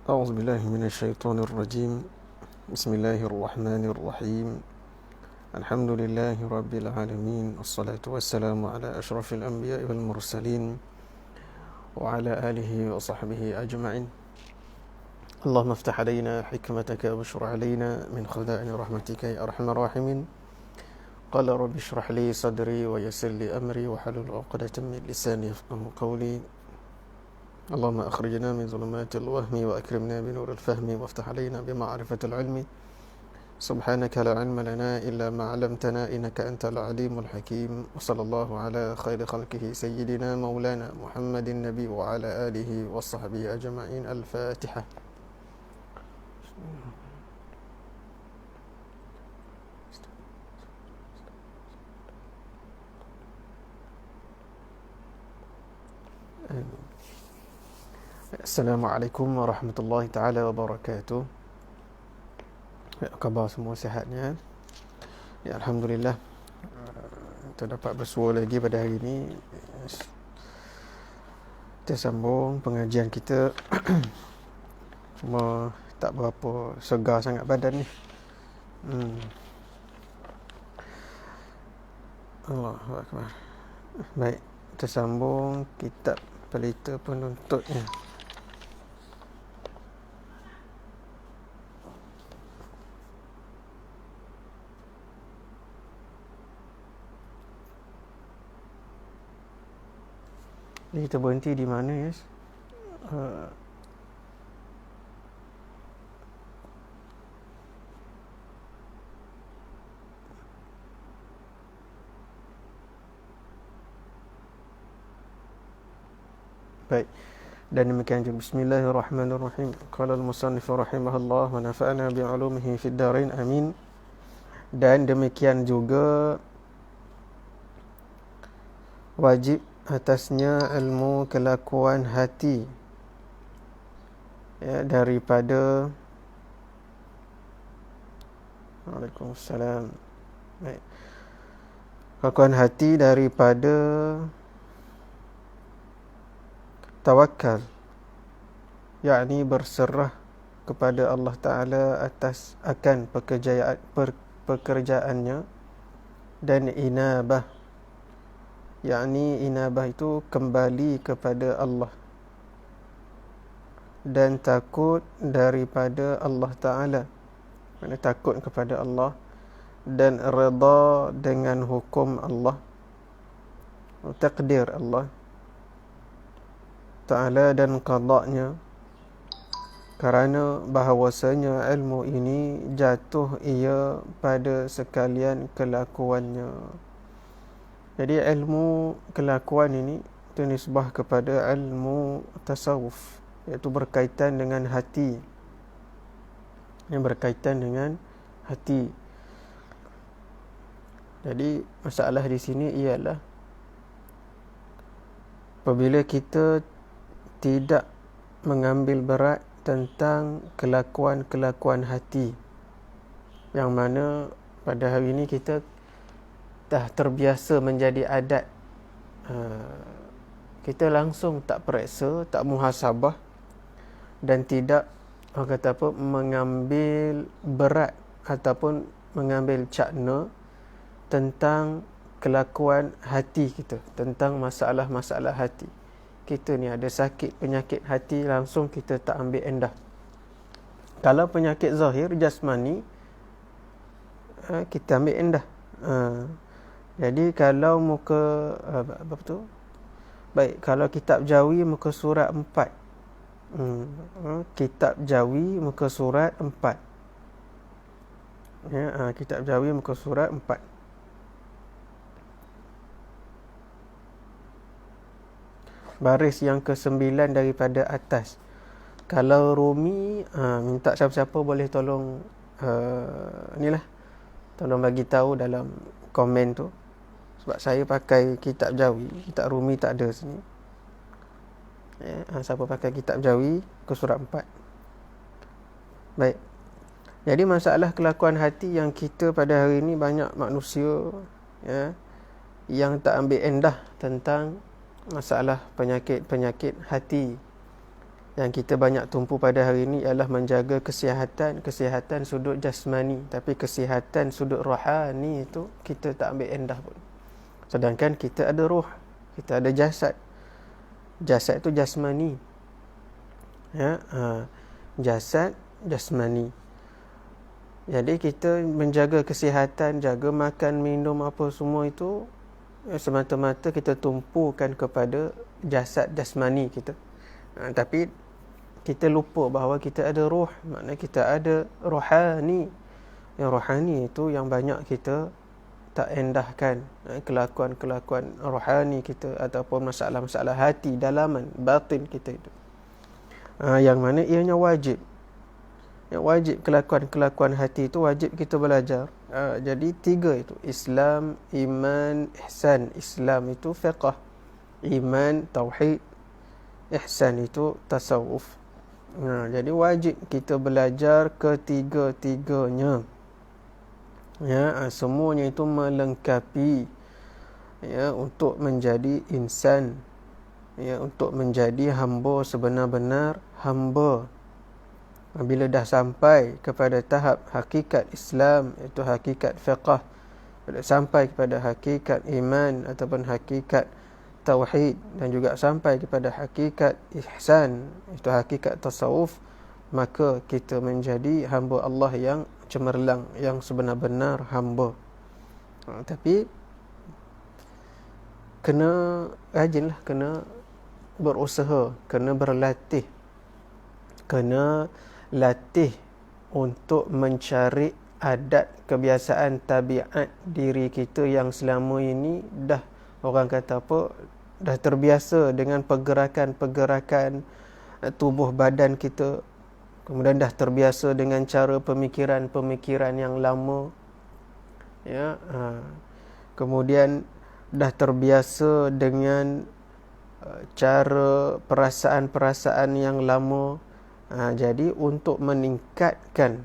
أعوذ بالله من الشيطان الرجيم. بسم الله الرحمن الرحيم. الحمد لله رب العالمين، والصلاة والسلام على أشرف الأنبياء والمرسلين وعلى آله وصحبه أجمعين. اللهم افتح علينا حكمتك واشرح علينا من خزائن رحمتك يا أرحم الراحمين. قال رب اشرح لي صدري ويسر لي أمري واحلل عقدة من لساني يفقهوا قولي. اللهم أخرجنا من ظلمات الوهم وأكرمنا بنور الفهم وافتح علينا بمعرفة العلم. سبحانك لا علم لنا إلا ما علمتنا إنك أنت العليم الحكيم. وصلى الله على خير خلقه سيدنا مولانا محمد النبي وعلى آله وصحبه أجمعين. الفاتحة. Assalamualaikum warahmatullahi taala wabarakatuh. Apa khabar semua, sihatnya? Ya, alhamdulillah. Kita dapat bersua lagi pada hari ini. Kita sambung pengajian kita. Cuma tak berapa segar sangat badan ni. Allahu akbar. Baik, kita sambung kitab Pelita Penuntutnya. Jadi kita berhenti di mana, yes? Baik. Dan demikian juga bismillahirrahmanirrahim. Qala al-musannif rahimahullah wa nafa'ana bi'ulumihi fid darain amin. Dan demikian juga wajib atasnya ilmu kelakuan hati, ya, daripada Waalaikumsalam. Baik. Kelakuan hati daripada tawakal, yakni berserah kepada Allah Ta'ala atas akan pekerjaannya, dan inabah, yakni inabah itu kembali kepada Allah dan takut daripada Allah Ta'ala, maknanya takut kepada Allah, dan redha dengan hukum Allah, takdir Allah Ta'ala dan qada'nya, kerana bahawasanya ilmu ini jatuh ia pada sekalian kelakuannya. Jadi ilmu kelakuan ini itu nisbah kepada ilmu tasawuf, iaitu berkaitan dengan hati, yang berkaitan dengan hati. Jadi masalah di sini ialah apabila kita tidak mengambil berat tentang kelakuan-kelakuan hati, yang mana pada hari ini kita dah terbiasa menjadi adat, kita langsung tak periksa, tak muhasabah, dan tidak mengambil berat ataupun mengambil cakna tentang kelakuan hati kita, tentang masalah-masalah hati. Kita ni ada sakit penyakit hati, langsung kita tak ambil endah. Kalau penyakit zahir jasmani, kita ambil endah. Jadi kalau muka apa tu? Baik, kalau kitab Jawi muka surat 4. Kitab Jawi muka surat 4. Ya, kitab Jawi muka surat 4. Baris yang ke-9 daripada atas. Kalau Rumi, minta siapa-siapa boleh tolong tolong bagi tahu dalam komen tu, sebab saya pakai kitab Jawi, kitab Rumi tak ada sini. Siapa pakai kitab Jawi ke surat 4. Baik. Jadi masalah kelakuan hati yang kita pada hari ini banyak manusia, ya, yang tak ambil endah tentang masalah penyakit-penyakit hati. Yang kita banyak tumpu pada hari ini ialah menjaga kesihatan sudut jasmani, tapi kesihatan sudut rohani itu kita tak ambil endah pun. Sedangkan kita ada roh, kita ada jasad. Jasad itu jasmani. Ya, jasad jasmani. Jadi kita menjaga kesihatan, jaga makan, minum apa semua itu semata-mata kita tumpukan kepada jasad jasmani kita. Tapi kita lupa bahawa kita ada roh, maknanya kita ada rohani. Yang rohani itu yang banyak kita tak endahkan, kelakuan-kelakuan rohani kita ataupun masalah-masalah hati, dalaman, batin kita itu. Yang mana ianya wajib. Yang wajib kelakuan-kelakuan hati itu wajib kita belajar. Jadi 3 itu, Islam, iman, ihsan. Islam itu fiqh, iman, tauhid, ihsan itu tasawuf. Jadi wajib kita belajar ketiga-tiganya. Ya, semuanya itu melengkapi ya untuk menjadi insan. Ya, untuk menjadi hamba sebenar-benar hamba. Bila dah sampai kepada tahap hakikat Islam, itu hakikat fiqh, bila sampai kepada hakikat iman ataupun hakikat tauhid, dan juga sampai kepada hakikat ihsan, itu hakikat tasawuf, maka kita menjadi hamba Allah yang cemerlang, yang sebenar-benar hamba. Tapi kena rajinlah, kena berusaha, kena berlatih, kena latih untuk mencari adat, kebiasaan, tabiat diri kita yang selama ini dah, orang kata apa, dah terbiasa dengan pergerakan-pergerakan tubuh badan kita. Kemudian dah terbiasa dengan cara pemikiran-pemikiran yang lama. Ya, kemudian dah terbiasa dengan cara perasaan-perasaan yang lama. Jadi untuk meningkatkan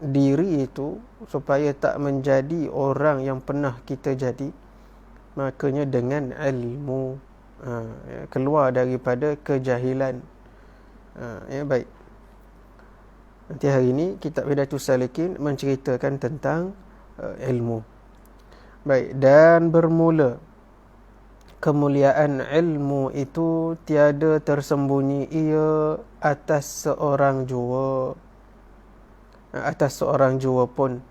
diri itu supaya tak menjadi orang yang pernah kita jadi, makanya dengan ilmu, keluar daripada kejahilan. Ya, baik. Nanti hari ini kitab Hidayatus Salikin menceritakan tentang ilmu. Baik, dan bermula kemuliaan ilmu itu tiada tersembunyi ia atas seorang jua pun,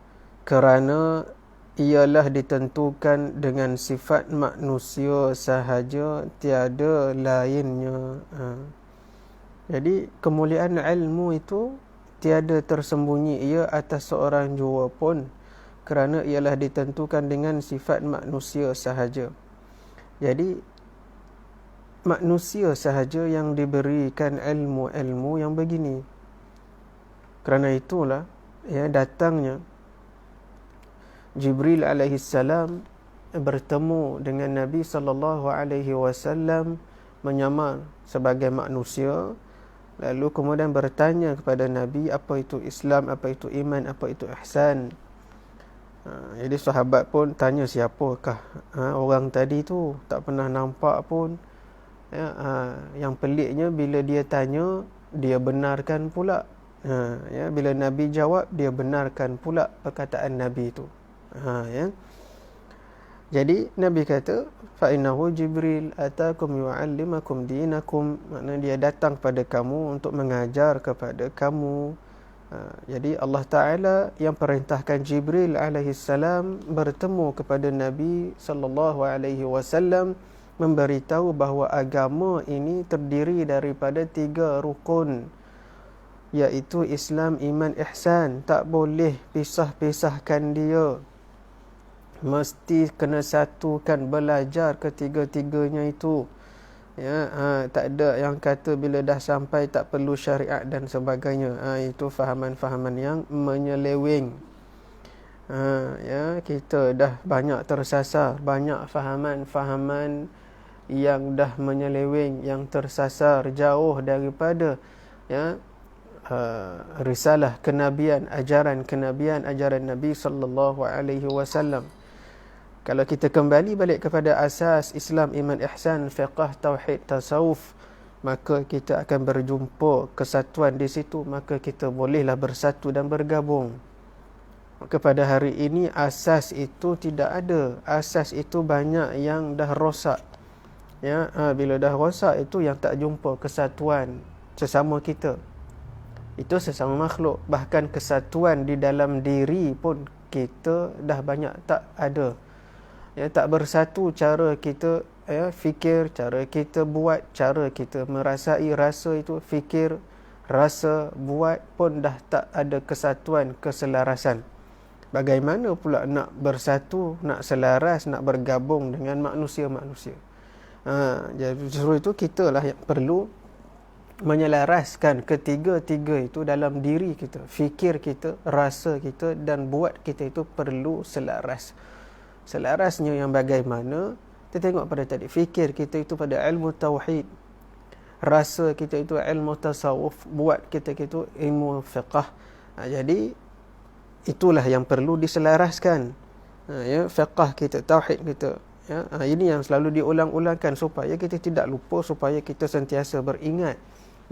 kerana ialah ditentukan dengan sifat manusia sahaja, tiada lainnya. Jadi kemuliaan ilmu itu tiada tersembunyi ia atas seorang jua pun, kerana ialah ditentukan dengan sifat manusia sahaja. Jadi manusia sahaja yang diberikan ilmu-ilmu yang begini. Kerana itulah ya datangnya Jibril alaihi salam bertemu dengan Nabi sallallahu alaihi wasallam menyamar sebagai manusia, lalu kemudian bertanya kepada Nabi apa itu Islam, apa itu iman, apa itu ihsan. Jadi sahabat pun tanya siapakah orang tadi tu, tak pernah nampak pun. Yang peliknya bila dia tanya, dia benarkan pula. Bila Nabi jawab, dia benarkan pula perkataan Nabi itu. Jadi Nabi kata, fa innahu Jibril atakum yu'allimakum dinakum, maknanya dia datang pada kamu untuk mengajar kepada kamu. Jadi Allah Ta'ala yang perintahkan Jibril alaihi salam bertemu kepada Nabi sallallahu alaihi wasallam, memberitahu bahawa agama ini terdiri daripada 3 rukun, iaitu Islam, iman, ihsan. Tak boleh pisah-pisahkan dia, mesti kena satukan, belajar ketiga-tiganya itu. Tak ada yang kata bila dah sampai tak perlu syariat dan sebagainya. Itu fahaman-fahaman yang menyeleweng. Kita dah banyak tersasar, banyak fahaman-fahaman yang dah menyeleweng, yang tersasar jauh daripada risalah kenabian, ajaran kenabian, ajaran Nabi sallallahu alaihi wasallam. Kalau kita kembali balik kepada asas Islam, iman, ihsan, fiqh, tauhid, tasawuf, maka kita akan berjumpa kesatuan di situ, maka kita bolehlah bersatu dan bergabung. Maka pada hari ini asas itu tidak ada. Asas itu banyak yang dah rosak. Ya, bila dah rosak itu yang tak jumpa kesatuan sesama kita. Itu sesama makhluk. Bahkan kesatuan di dalam diri pun kita dah banyak tak ada. Ya, tak bersatu cara kita fikir, cara kita buat, cara kita merasai rasa itu, fikir, rasa, buat pun dah tak ada kesatuan, keselarasan. Bagaimana pula nak bersatu, nak selaras, nak bergabung dengan manusia-manusia? Jadi justru itu kita lah yang perlu menyelaraskan ketiga-tiga itu dalam diri kita. Fikir kita, rasa kita dan buat kita itu perlu selaras. Selarasnya yang bagaimana? Kita tengok pada tadi, fikir kita itu pada ilmu tauhid, rasa kita itu ilmu tasawuf, buat kita itu ilmu fiqh. Jadi itulah yang perlu diselaraskan. Ya, fiqh kita, tauhid kita. Ya, ini yang selalu diulang-ulangkan supaya kita tidak lupa, supaya kita sentiasa beringat.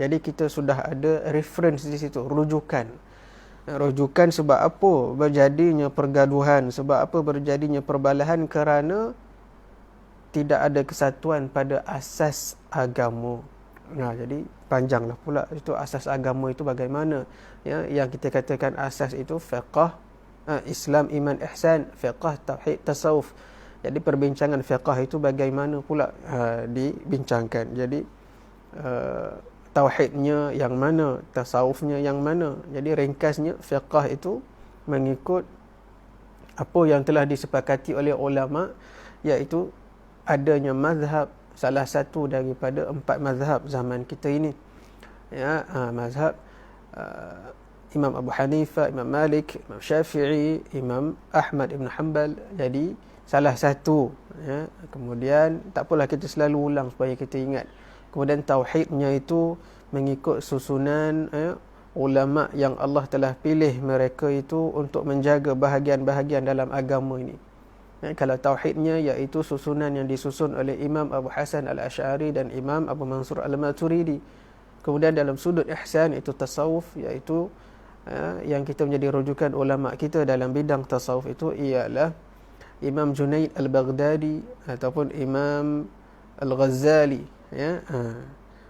Jadi kita sudah ada reference di situ, rujukan. Rujukan sebab apa berjadinya pergaduhan, sebab apa berjadinya perbalahan, kerana tidak ada kesatuan pada asas agama. Jadi panjanglah pula itu asas agama itu bagaimana. Ya, yang kita katakan asas itu fiqh, Islam, iman, ihsan, fiqh, tauhid, tasawuf. Jadi perbincangan fiqh itu bagaimana pula dibincangkan. Jadi tauhidnya yang mana, tasawufnya yang mana. Jadi ringkasnya fiqh itu mengikut apa yang telah disepakati oleh ulama, iaitu adanya mazhab, salah satu daripada 4 mazhab zaman kita ini. Ya, mazhab Imam Abu Hanifah, Imam Malik, Imam Syafi'i, Imam Ahmad Ibn Hanbal. Jadi salah satu, ya. Kemudian tak apalah kita selalu ulang supaya kita ingat. Kemudian tauhidnya itu mengikut susunan ulama yang Allah telah pilih mereka itu untuk menjaga bahagian-bahagian dalam agama ini. Ya, kalau tauhidnya iaitu susunan yang disusun oleh Imam Abu Hasan Al-Asy'ari dan Imam Abu Mansur Al-Maturidi. Kemudian dalam sudut ihsan itu tasawuf, iaitu yang kita menjadi rujukan ulama kita dalam bidang tasawuf itu ialah Imam Junaid Al-Baghdadi ataupun Imam Al-Ghazali. Ya,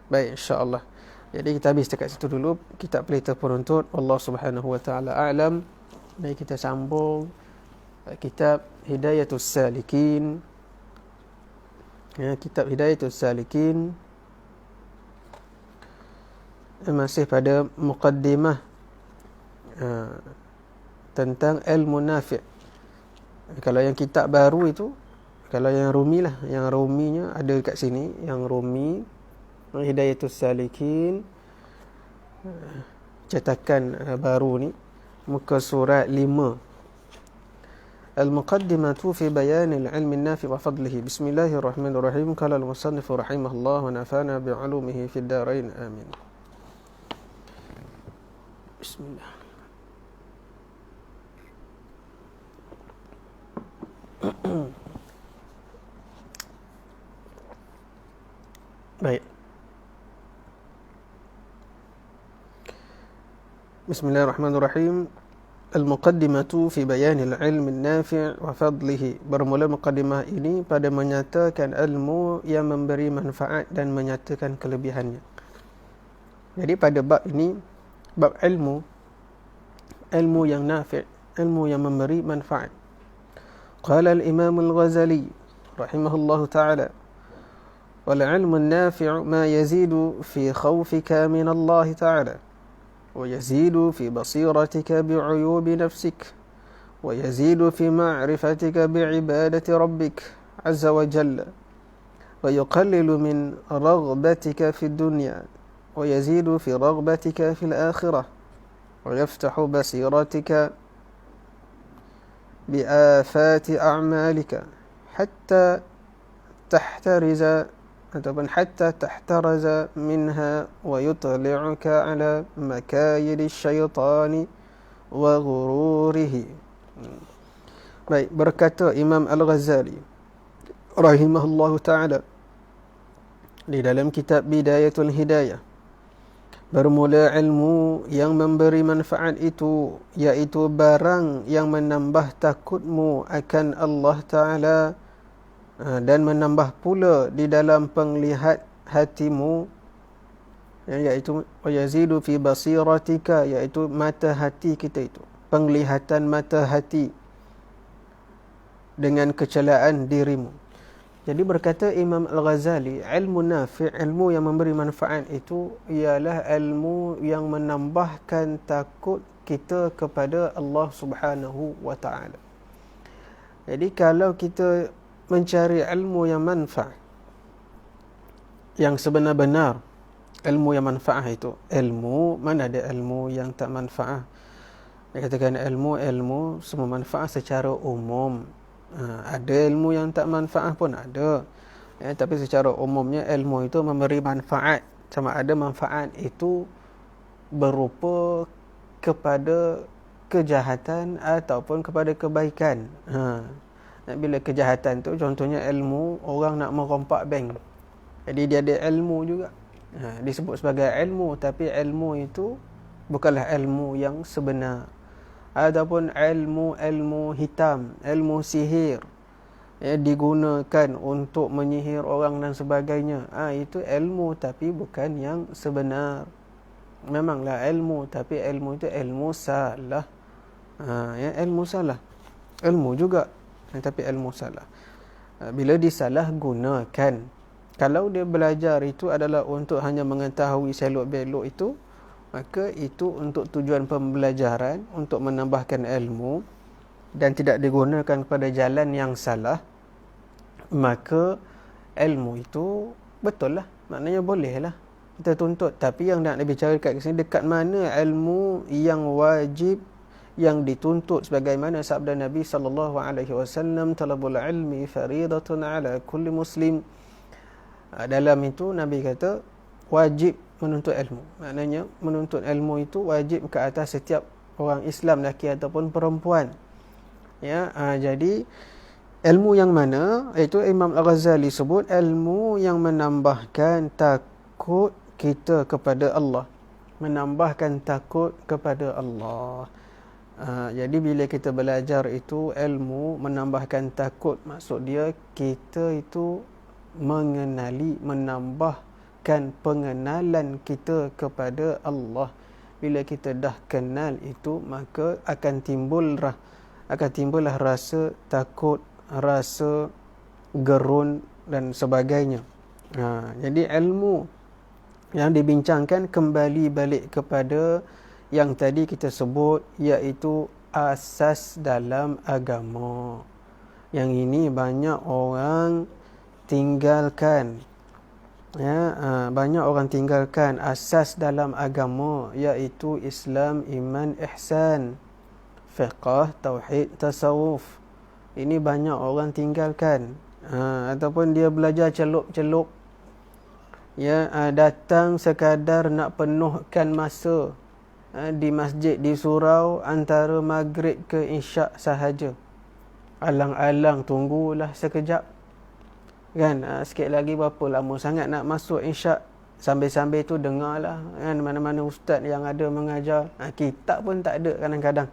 baik, insya-Allah. Jadi kita habis dekat situ dulu kitab pelita penuntut. Allah Subhanahu wa taala a'lam. Mari kita sambung kitab Hidayatus Salikin. Ya, kitab Hidayatus Salikin masih pada muqaddimah tentang ilmu nafi'. Kalau yang kitab baru itu, kalau yang Rumi lah, yang Ruminya ada kat sini, yang Rumi Hidayatus Salikin, cetakan baru ni, muka surat 5. Al-Muqaddimatu fi bayanil ilmi nafi wa fadlihi. Bismillahirrahmanirrahim. Qala al-musannif rahimahullah wa nafa'ana bi'ulumihi fid darain. Amin. Bismillah. Baik. Bismillahirrahmanirrahim. Al-Muqaddimatu fi bayanil ilmi nafi' wa fadlihi. Bermula muqaddimah ini pada menyatakan ilmu yang memberi manfaat dan menyatakan kelebihannya. Jadi pada bab ini, bab ilmu, ilmu yang nafi', ilmu yang memberi manfaat. Qala al-Imam al-Ghazali rahimahullahu ta'ala: wal ilmu an-nafi' ma yazidu fi khawfika min Allah ta'ala wa yazidu fi basiratika bi'uyubi nafsik wa yazidu fi ma'rifatika bi'ibadati rabbik azza wa jalla wa yuqallilu min raghbatika fi dunya wa yazidu fi raghbatika fi al-akhirah wa yaftahu basiratika bi'afati a'malika hatta tahtariza ataupun hatta tahtaraza minha wa yutli'uka ala makayidi syaitani wa ghururihi. Baik, berkata Imam Al-Ghazali rahimahullahu ta'ala, di dalam kitab Bidayatul Hidayah. Bermula ilmu yang memberi manfaat itu, iaitu barang yang menambah takutmu akan Allah Ta'ala, dan menambah pula di dalam penglihat hatimu, iaitu yazidu fi basiratika, iaitu mata hati kita itu, penglihatan mata hati dengan kecelaan dirimu. Jadi berkata Imam Al-Ghazali, ilmu nafi', ilmu yang memberi manfaat itu ialah ilmu yang menambahkan takut kita kepada Allah Subhanahu wa ta'ala. Jadi kalau kita mencari ilmu yang manfaat, yang sebenar-benar ilmu yang manfaat itu, ilmu, mana ada ilmu yang tak manfaat? Dia katakan ilmu semua manfaat secara umum. Ada ilmu yang tak manfaat pun ada, tapi secara umumnya ilmu itu memberi manfaat. Sama ada manfaat itu berupa kepada kejahatan ataupun kepada kebaikan. Bila kejahatan tu contohnya ilmu orang nak merompak bank, jadi dia ada ilmu juga, disebut sebagai ilmu, tapi ilmu itu bukanlah ilmu yang sebenar. Ataupun ilmu hitam, ilmu sihir, digunakan untuk menyihir orang dan sebagainya. Itu ilmu tapi bukan yang sebenar. Memanglah ilmu, tapi ilmu itu ilmu salah. Ilmu salah, ilmu juga, tapi ilmu salah. Bila disalah gunakan, kalau dia belajar itu adalah untuk hanya mengetahui selok belok itu, maka itu untuk tujuan pembelajaran, untuk menambahkan ilmu, dan tidak digunakan kepada jalan yang salah, maka ilmu itu betul lah, maknanya boleh lah kita tuntut. Tapi yang nak dibicara kat sini, dekat mana ilmu yang wajib, yang dituntut, sebagaimana sabda Nabi SAW, talabul ilmi faridatun ala kulli muslim. Dalam itu Nabi kata wajib menuntut ilmu. Maknanya menuntut ilmu itu wajib ke atas setiap orang Islam, lelaki ataupun perempuan. Jadi ilmu yang mana? Itu Imam Al-Ghazali sebut ilmu yang menambahkan takut kita kepada Allah, menambahkan takut kepada Allah. Jadi bila kita belajar itu ilmu menambahkan takut, maksud dia kita itu mengenali, menambahkan pengenalan kita kepada Allah. Bila kita dah kenal itu, maka akan timbullah rasa takut, rasa gerun dan sebagainya. Jadi ilmu yang dibincangkan kembali balik kepada yang tadi kita sebut, iaitu asas dalam agama. Yang ini banyak orang tinggalkan. Banyak orang tinggalkan asas dalam agama, iaitu Islam, iman, ihsan, fiqh, tauhid, tasawuf. Ini banyak orang tinggalkan, ataupun dia belajar celup-celup, datang sekadar nak penuhkan masa di masjid, di surau antara maghrib ke isyak sahaja. Alang-alang tunggulah sekejap, kan, sikit lagi berapa lama sangat nak masuk isyak. Sambil-sambil tu dengarlah, kan, mana-mana ustaz yang ada mengajar, kitab pun tak ada kadang-kadang.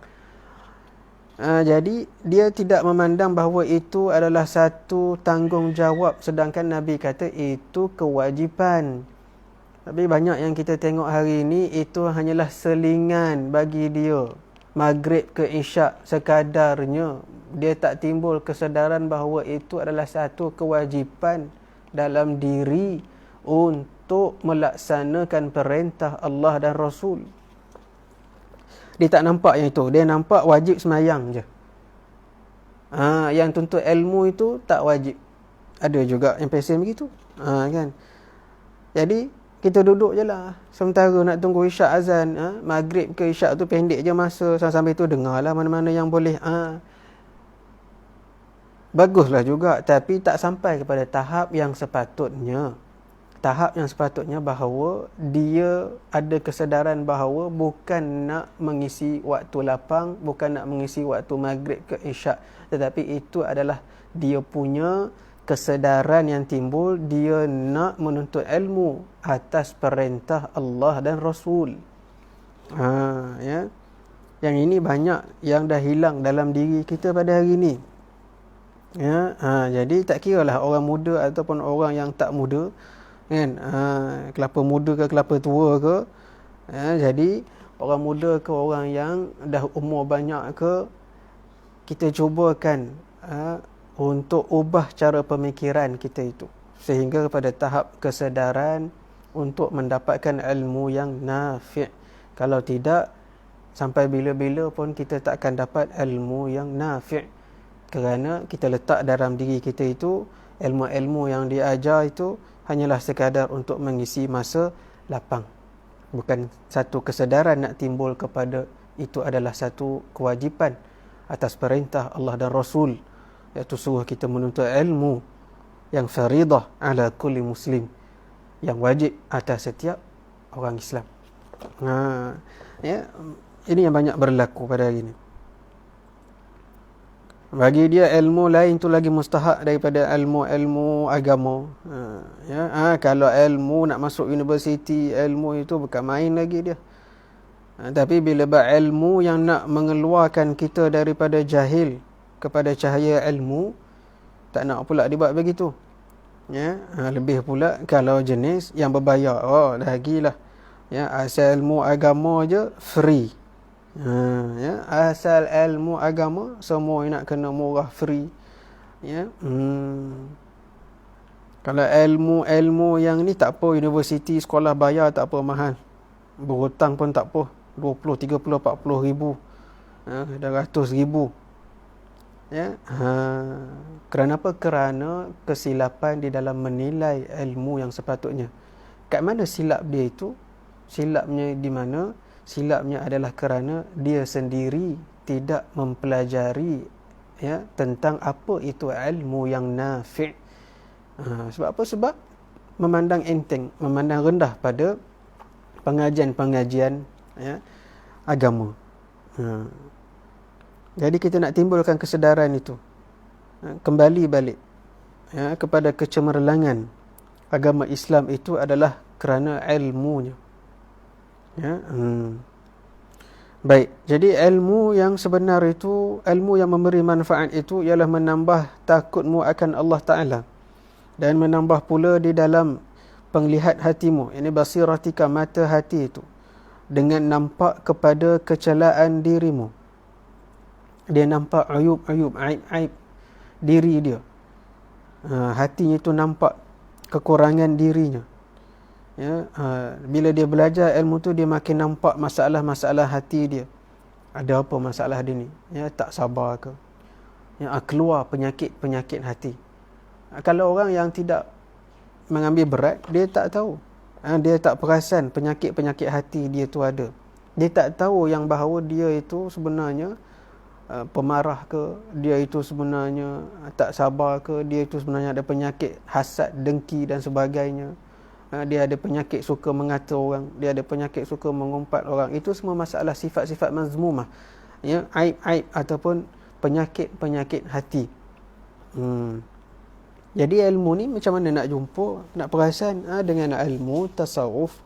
Jadi dia tidak memandang bahawa itu adalah satu tanggungjawab, sedangkan Nabi kata itu kewajipan. Tapi banyak yang kita tengok hari ini, itu hanyalah selingan bagi dia. Maghrib ke isyak sekadarnya, dia tak timbul kesedaran bahawa itu adalah satu kewajipan dalam diri untuk melaksanakan perintah Allah dan Rasul. Dia tak nampak yang itu, dia nampak wajib semayang je. Yang tuntut ilmu itu tak wajib. Ada juga yang pesen begitu, kan. Jadi kita duduk je lah, sementara nak tunggu isyak azan, maghrib ke isyak tu pendek je masa, sambil tu dengarlah mana-mana yang boleh. Baguslah juga, tapi tak sampai kepada tahap yang sepatutnya. Tahap yang sepatutnya bahawa dia ada kesedaran bahawa bukan nak mengisi waktu lapang, bukan nak mengisi waktu maghrib ke isyak, tetapi itu adalah dia punya kesedaran yang timbul dia nak menuntut ilmu atas perintah Allah dan Rasul. Ya. Yang ini banyak yang dah hilang dalam diri kita pada hari ini. Ya, jadi tak kira lah orang muda ataupun orang yang tak muda, kan? Kelapa muda ke kelapa tua ke. Jadi orang muda ke orang yang dah umur banyak ke, kita cubakan untuk ubah cara pemikiran kita itu sehingga kepada tahap kesedaran untuk mendapatkan ilmu yang nafi'. Kalau tidak, sampai bila-bila pun kita tak akan dapat ilmu yang nafi', kerana kita letak dalam diri kita itu ilmu-ilmu yang diajar itu hanyalah sekadar untuk mengisi masa lapang. Bukan satu kesedaran nak timbul kepada itu adalah satu kewajipan atas perintah Allah dan Rasul, iaitu suruh kita menuntut ilmu yang faridah ala kulli muslim, yang wajib atas setiap orang Islam. Ya, ini yang banyak berlaku pada hari ini. Bagi dia ilmu lain tu lagi mustahak daripada ilmu agama. Kalau ilmu nak masuk universiti, ilmu itu bukan main lagi dia. Tapi bila berilmu yang nak mengeluarkan kita daripada jahil kepada cahaya ilmu, tak nak pula dibuat begitu. Ya, lebih pula kalau jenis yang berbayar. Lagilah. Ya, asal ilmu agama je free. Ya, asal ilmu agama semua nak kena murah free. Ya. Kalau ilmu yang ni tak apa, universiti sekolah bayar tak apa mahal. Berhutang pun tak apa, 20, 30, 40 ribu. Dah ratus ribu. Ya. Kerana apa? Kerana kesilapan di dalam menilai ilmu yang sepatutnya. Kat mana silap dia itu? Silapnya di mana? Silapnya adalah kerana dia sendiri tidak mempelajari tentang apa itu ilmu yang nafi'. Sebab apa? Sebab memandang enteng, memandang rendah pada pengajian-pengajian agama. Jadi kita nak timbulkan kesedaran itu, kembali balik kepada kecemerlangan agama Islam itu adalah kerana ilmunya. Baik, jadi ilmu yang sebenar itu, ilmu yang memberi manfaat itu ialah menambah takutmu akan Allah Ta'ala dan menambah pula di dalam penglihat hatimu, ini basiratika, mata hati itu, dengan nampak kepada kecelaan dirimu. Dia nampak ayub-ayub, aib-aib diri dia. Hatinya itu nampak kekurangan dirinya. Ya, bila dia belajar ilmu tu, dia makin nampak masalah-masalah hati dia. Ada apa masalah dia ni? Ya, tak sabar ke? Ya, keluar penyakit-penyakit hati. Kalau orang yang tidak mengambil berat, dia tak tahu. Dia tak perasan penyakit-penyakit hati dia tu ada. Dia tak tahu yang bahawa dia itu sebenarnya pemarah ke, dia itu sebenarnya tak sabar ke, dia itu sebenarnya ada penyakit hasad, dengki dan sebagainya. Dia ada penyakit suka mengata orang, dia ada penyakit suka mengumpat orang. Itu semua masalah sifat-sifat mazmumah, ya, aib-aib ataupun penyakit-penyakit hati. Jadi ilmu ni macam mana nak jumpa, nak perasan? Dengan ilmu tasawuf,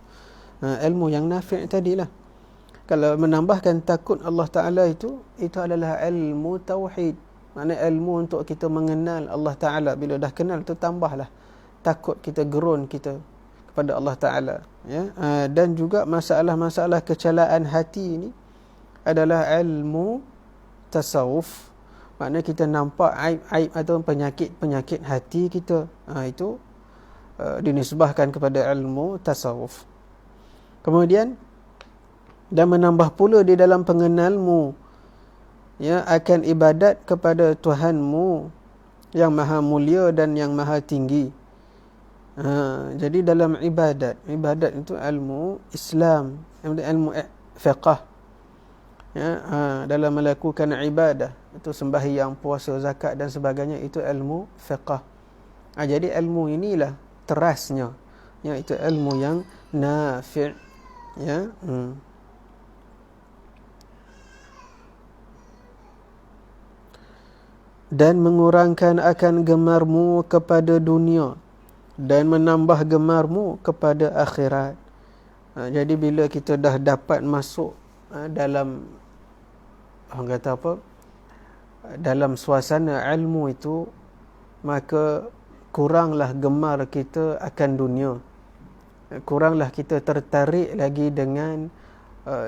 ilmu yang nafi' tadilah. Kalau menambahkan takut Allah Ta'ala itu adalah ilmu tauhid. Maknanya ilmu untuk kita mengenal Allah Ta'ala. Bila dah kenal tu, tambahlah takut kita, gerun kita kepada Allah Ta'ala. Ya? Dan juga masalah-masalah kecelaan hati ini adalah ilmu tasawuf. Maknanya kita nampak aib-aib atau penyakit-penyakit hati kita. Itu dinisbahkan kepada ilmu tasawuf. Kemudian, dan menambah pula di dalam pengenalmu akan ibadat kepada Tuhanmu yang maha mulia dan yang maha tinggi. Jadi dalam ibadat itu ilmu Islam, ilmu fiqh. Dalam melakukan ibadah itu sembahyang, puasa, zakat dan sebagainya, itu ilmu fiqh. Jadi ilmu inilah terasnya, itu ilmu yang nafi'. dan mengurangkan akan gemarmu kepada dunia dan menambah gemarmu kepada akhirat. Jadi bila kita dah dapat masuk dalam, orang kata apa, dalam suasana ilmu itu, maka kuranglah gemar kita akan dunia. Kuranglah kita tertarik lagi dengan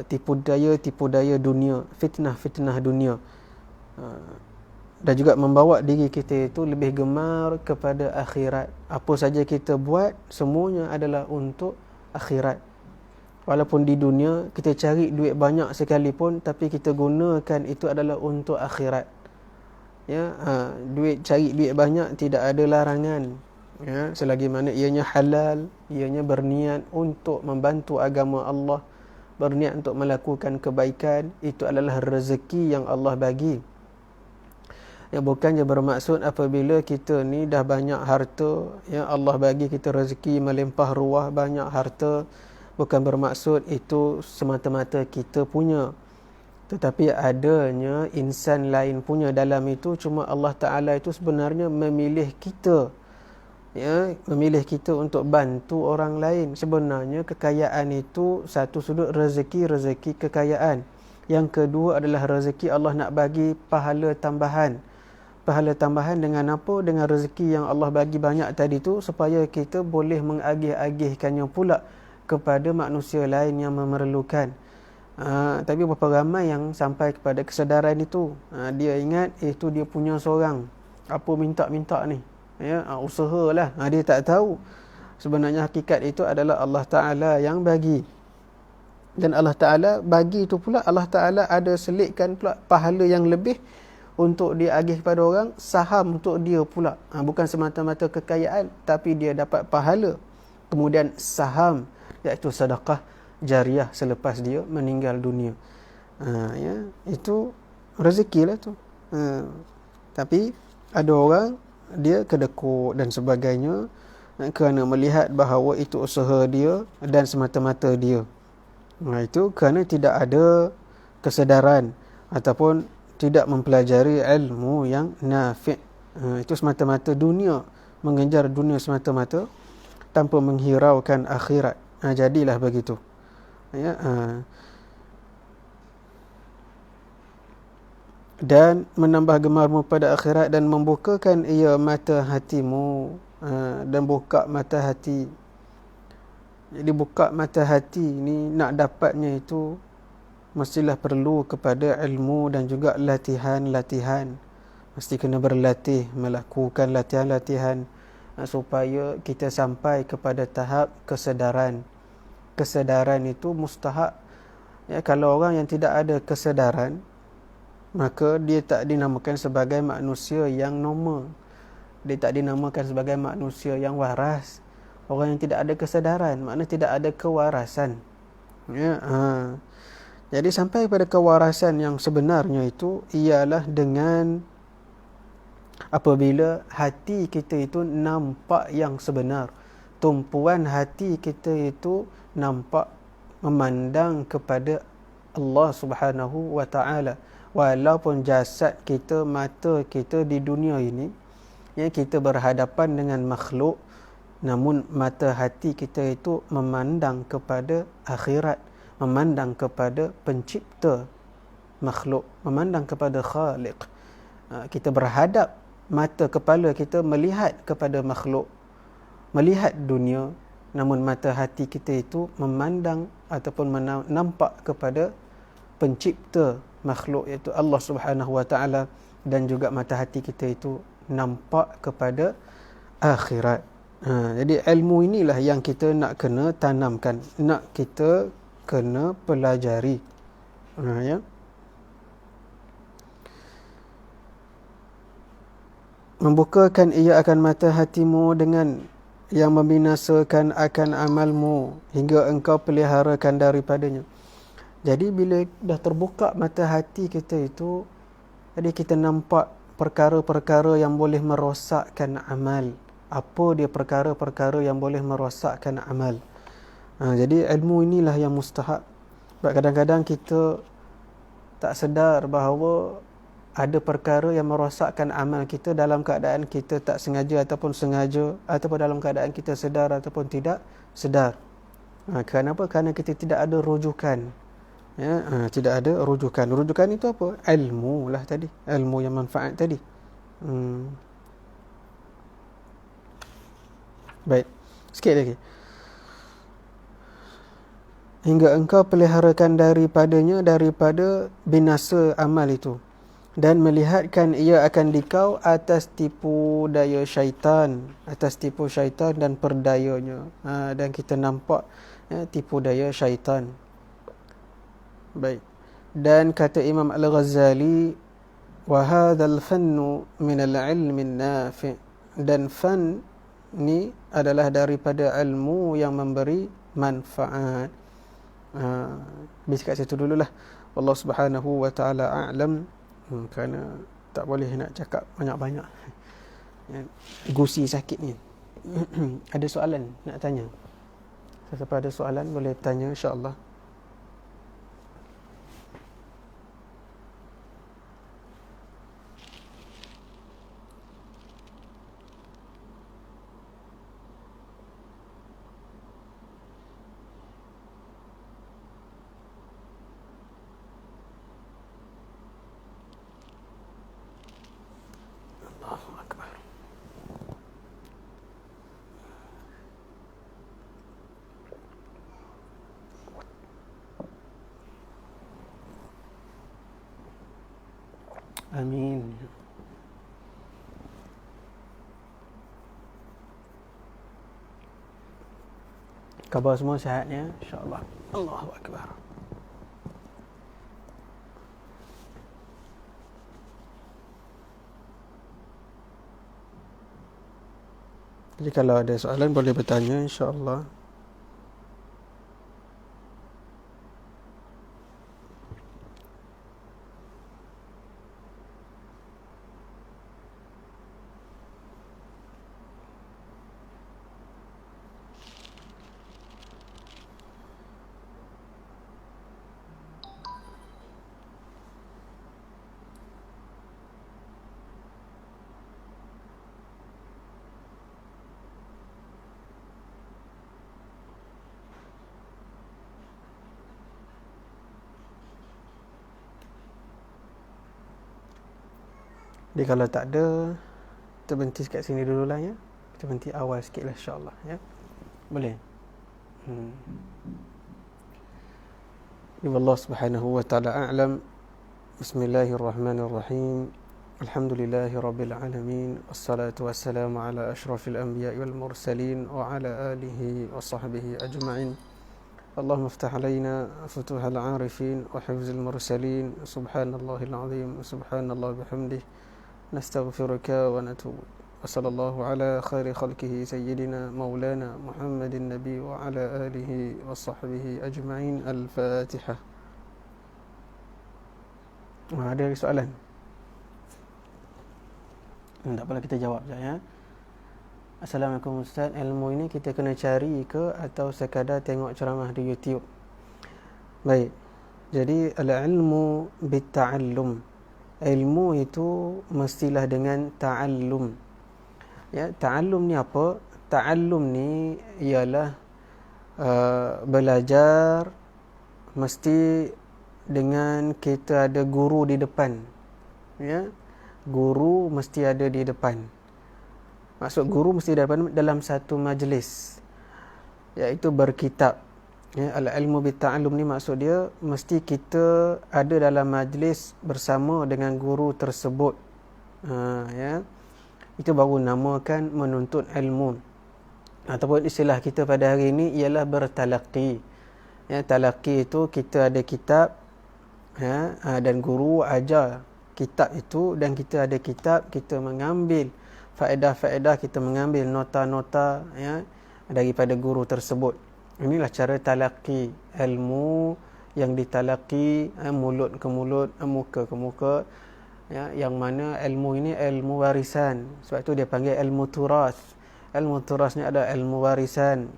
tipu daya dunia, fitnah dunia. Dan juga membawa diri kita itu lebih gemar kepada akhirat. Apa saja kita buat, semuanya adalah untuk akhirat. Walaupun di dunia kita cari duit banyak sekalipun, tapi kita gunakan itu adalah untuk akhirat. Ya, cari duit banyak tidak ada larangan. Ya, selagi mana ianya halal, ianya berniat untuk membantu agama Allah, berniat untuk melakukan kebaikan, itu adalah rezeki yang Allah bagi. Ya, bukannya bermaksud apabila kita ni dah banyak harta, ya Allah bagi kita rezeki melimpah ruah, banyak harta, bukan bermaksud itu semata-mata kita punya, tetapi adanya insan lain punya dalam itu. Cuma Allah Ta'ala itu sebenarnya memilih kita, ya, memilih kita untuk bantu orang lain. Sebenarnya kekayaan itu satu sudut rezeki kekayaan. Yang kedua adalah rezeki Allah nak bagi pahala tambahan. Pahala tambahan dengan apa? Dengan rezeki yang Allah bagi banyak tadi tu, supaya kita boleh mengagih-agihkannya pula kepada manusia lain yang memerlukan. Tapi berapa ramai yang sampai kepada kesedaran itu. Dia ingat itu dia punya seorang, apa minta-minta ni, ya, usahalah. Dia tak tahu sebenarnya hakikat itu adalah Allah Ta'ala yang bagi. Dan Allah Ta'ala bagi itu pula, Allah Ta'ala ada selitkan pula pahala yang lebih untuk dia agih kepada orang, saham untuk dia pula. Bukan semata-mata kekayaan, tapi dia dapat pahala. Kemudian saham, iaitu sedekah jariah selepas dia meninggal dunia. Ya, itu rezekilah tu. Tapi ada orang dia kedekut dan sebagainya, kerana melihat bahawa itu usaha dia dan semata-mata dia. Itu kerana tidak ada kesedaran ataupun tidak mempelajari ilmu yang nafi'. Itu semata-mata dunia, mengejar dunia semata-mata tanpa menghiraukan akhirat. Jadilah begitu. Ya, dan menambah gemarmu pada akhirat dan membukakan ia mata hatimu, dan buka mata hati. Jadi buka mata hati ni nak dapatnya itu mestilah perlu kepada ilmu dan juga latihan. Mesti kena berlatih, melakukan latihan-latihan supaya kita sampai kepada tahap kesedaran. Kesedaran itu mustahak. Ya, kalau orang yang tidak ada kesedaran, maka dia tak dinamakan sebagai manusia yang normal. Dia tak dinamakan sebagai manusia yang waras. Orang yang tidak ada kesedaran, maknanya tidak ada kewarasan. Ya, jadi sampai pada kewarasan yang sebenarnya itu ialah dengan apabila hati kita itu nampak yang sebenar. Tumpuan hati kita itu nampak memandang kepada Allah Subhanahu wa Ta'ala. Walaupun jasad kita, mata kita di dunia ini, ya, kita berhadapan dengan makhluk, namun mata hati kita itu memandang kepada akhirat, memandang kepada pencipta makhluk, memandang kepada Khaliq. Kita berhadap, mata kepala kita melihat kepada makhluk, melihat dunia, namun mata hati kita itu memandang ataupun nampak kepada pencipta makhluk, iaitu Allah Subhanahu wa Ta'ala. Dan juga mata hati kita itu nampak kepada akhirat. Jadi ilmu inilah yang kita nak kena tanamkan, nak kita kena pelajari. Ya. Membukakan ia akan mata hatimu dengan yang membinasakan akan amalmu hingga engkau peliharakan daripadanya. Jadi bila dah terbuka mata hati kita itu, jadi kita nampak perkara-perkara yang boleh merosakkan amal. Apa dia perkara-perkara yang boleh merosakkan amal? Jadi ilmu inilah yang mustahak. Sebab kadang-kadang kita tak sedar bahawa ada perkara yang merosakkan amal kita dalam keadaan kita tak sengaja ataupun sengaja, ataupun dalam keadaan kita sedar ataupun tidak sedar. Kenapa? Kerana kita tidak ada rujukan. Tidak ada rujukan. Rujukan itu apa? Ilmu lah tadi. Ilmu yang manfaat tadi. Baik. Sikit lagi. Hingga engkau peliharakan daripada binasa amal itu, dan melihatkan ia akan dikau atas tipu daya syaitan, dan perdayanya. Dan kita nampak tipu daya syaitan. Baik. Dan kata Imam Al-Ghazali, wa hadzal fannu min al-ilmi an-nafi', dan fan ni adalah daripada ilmu yang memberi manfaat. Habis kat situ dululah. Allah Subhanahu wa taala a'lam. Kerana tak boleh nak cakap banyak-banyak. Gusi sakit ni. Ada soalan nak tanya? Siapa ada soalan boleh tanya, insya-Allah. Amin. Khabar semua sihatnya, insya-Allah. Allahu akbar. Jadi kalau ada soalan boleh bertanya, insya-Allah. Jadi kalau tak ada, kita berhenti kat sini dululah ya. Kita berhenti awal sikit lah, insya-Allah ya. Boleh? Allah Subhanahu wa taala a'lam. Bismillahirrahmanirrahim. Alhamdulillahi rabbil alamin. Wassalatu wassalamu ala asyrafil anbiya'i wal mursalin wa ala alihi wa sahbihi ajma'in. اللهم افتح علينا فتوح العارفين وحفظ المرسلين. سبحان الله العظيم سبحان الله بحمده نستغفرك ونتوب. وصلى الله على خير خلقه سيدنا مولانا محمد النبي وعلى آله وصحبه أجمعين. الفاتحة. Ada soalan? Tak apalah, kita jawab saja ya. Assalamualaikum Ustaz, ilmu ini kita kena cari ke atau sekadar tengok ceramah di YouTube? Baik. Jadi al-ilmu bit-ta'allum. Ilmu itu mestilah dengan ta'allum. Ya, ta'allum ni apa? Ta'allum ni ialah belajar mesti dengan kita ada guru di depan. Ya. Guru mesti ada di depan. Maksud guru mesti dalam satu majlis, iaitu berkitab. Ya, al-ilmu bit-ta'allum ni maksud dia mesti kita ada dalam majlis bersama dengan guru tersebut. Ya. Itu baru namakan menuntut ilmu. Ataupun istilah kita pada hari ini ialah bertalaqi. Ya, talaqi itu kita ada kitab, ya, dan guru ajar kitab itu, dan kita ada kitab, kita mengambil faedah-faedah, kita mengambil nota-nota ya daripada guru tersebut. Inilah cara talaqi ilmu yang ditalaqi mulut ke mulut, muka ke muka, ya, yang mana ilmu ini ilmu warisan. Sebab itu dia panggil ilmu turas. Ilmu turas ni ada ilmu warisan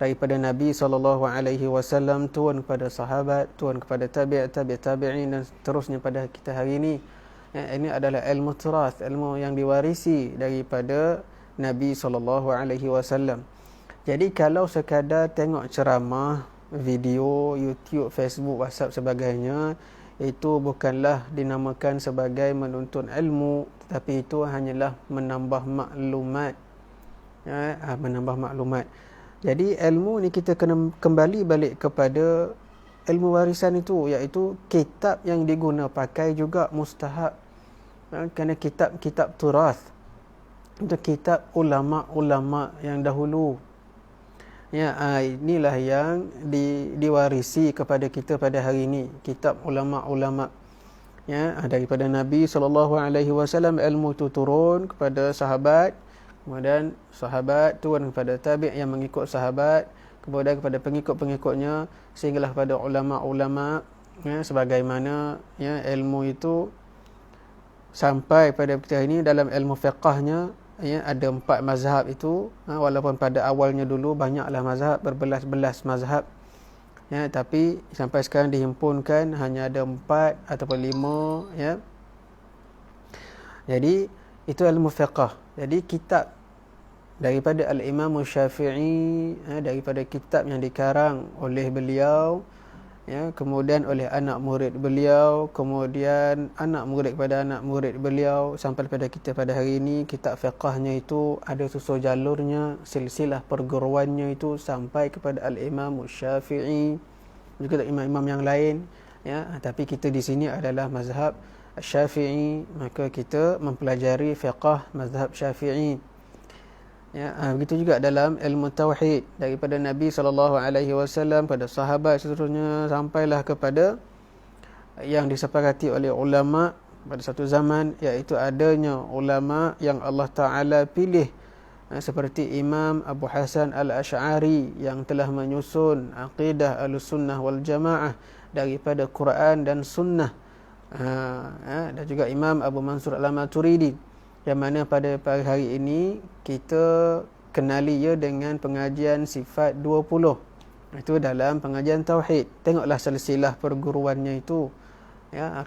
daripada Nabi SAW turun kepada sahabat, turun kepada tabi'in dan seterusnya pada kita hari ini. Ini adalah ilmu turath, ilmu yang diwarisi daripada Nabi SAW. Jadi kalau sekadar tengok ceramah, video, YouTube, Facebook, WhatsApp sebagainya, itu bukanlah dinamakan sebagai menuntut ilmu, tetapi itu hanyalah menambah maklumat. Menambah maklumat. Jadi ilmu ni kita kena kembali balik kepada ilmu warisan itu, iaitu kitab yang diguna pakai juga mustahab. Kerana kitab turath itu kitab ulama-ulama yang dahulu. Inilah yang diwarisi kepada kita pada hari ini, kitab ulama-ulama. Daripada Nabi SAW, ilmu itu turun kepada sahabat, kemudian sahabat turun kepada tabi' yang mengikut sahabat, kemudian kepada pengikut-pengikutnya, sehinggalah kepada ulama-ulama, sebagaimana ilmu itu sampai pada kita ini. Dalam ilmu fiqahnya ada 4 mazhab itu, walaupun pada awalnya dulu banyaklah mazhab, berbelas-belas mazhab, tapi sampai sekarang dihimpunkan hanya ada 4 ataupun 5. Jadi itu ilmu fiqah. Jadi kitab daripada Al-Imam Syafi'i, daripada kitab yang dikarang oleh beliau, kemudian oleh anak murid beliau, kemudian anak murid kepada anak murid beliau, sampai pada kita pada hari ini. Kitab fiqahnya itu ada susun jalurnya, silsilah perguruannya itu sampai kepada Al-Imam Syafi'i, juga imam-imam yang lain. Tapi kita di sini adalah mazhab Syafi'i, maka kita mempelajari fiqah mazhab Syafi'i. Begitu juga dalam ilmu tauhid, daripada Nabi SAW pada sahabat seterusnya, sampailah kepada yang disepakati oleh ulama pada satu zaman, iaitu adanya ulama yang Allah Ta'ala pilih, seperti Imam Abu Hasan Al-Ash'ari yang telah menyusun aqidah Ahlussunnah wal Jamaah daripada Quran dan Sunnah, dan juga Imam Abu Mansur Al-Maturidi, yang mana pada hari ini kita kenali ia dengan pengajian sifat 20. Itu dalam pengajian tauhid. Tengoklah silsilah perguruannya itu.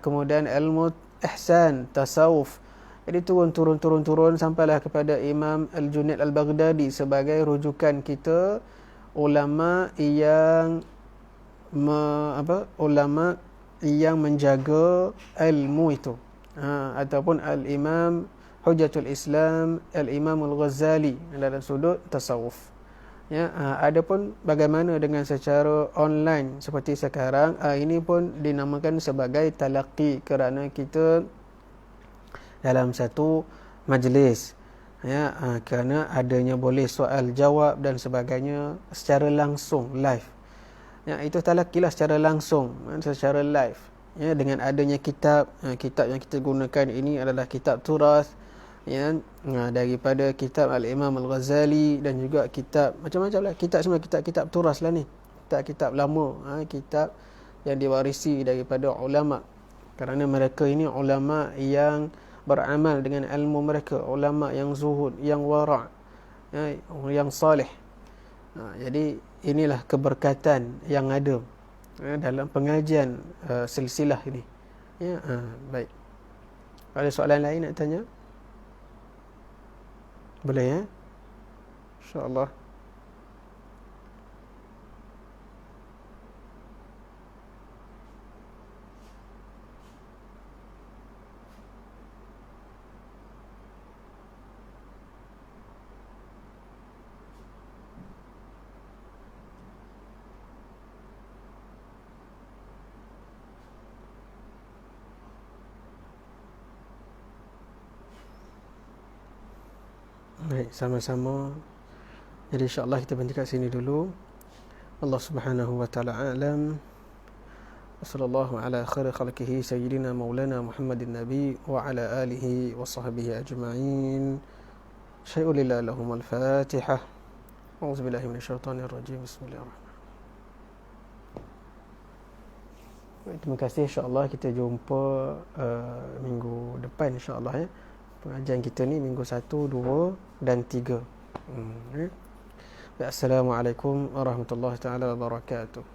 Kemudian ilmu ihsan, tasawuf. Jadi turun sampailah kepada Imam Al-Junaid Al-Baghdadi sebagai rujukan kita, ulama yang ulama yang menjaga ilmu itu. Ataupun Al-Imam Hujjatul Islam Al-Imam Al-Ghazali dalam sudut tasawuf. Adapun bagaimana dengan secara online seperti sekarang, ini pun dinamakan sebagai talaqi, kerana kita dalam satu majlis, kerana adanya boleh soal jawab dan sebagainya secara langsung, live. Itu talaqilah secara langsung, secara live. Dengan adanya kitab yang kita gunakan ini adalah kitab turath, daripada kitab Al-Imam Al-Ghazali, dan juga kitab macam-macam lah, kitab semua kitab turas lah ni, kitab lama, kitab yang diwarisi daripada ulama, kerana mereka ini ulama yang beramal dengan ilmu mereka, ulama yang zuhud, yang wara', yang salih. Jadi inilah keberkatan yang ada dalam pengajian silsilah ini. Baik, ada soalan lain nak tanya? Boleh, InsyaAllah. Baik, sama-sama. Jadi insyaAllah kita berhenti kat sini dulu. Allah Subhanahu wa ta'ala a'lam. Wassallallahu ala khairi khalqihi sayyidina maulana Muhammadin Nabi wa ala alihi wa sahbihi ajma'in. Syai'u lillah lahumul Fatihah. A'udzubillahi minasyaitonir rajim. Bismillahirrahmanirrahim. Terima kasih, insyaAllah kita jumpa minggu depan, insyaAllah. Pengajian kita ni minggu 1, 2 dan 3. Assalamualaikum warahmatullahi taala wabarakatuh.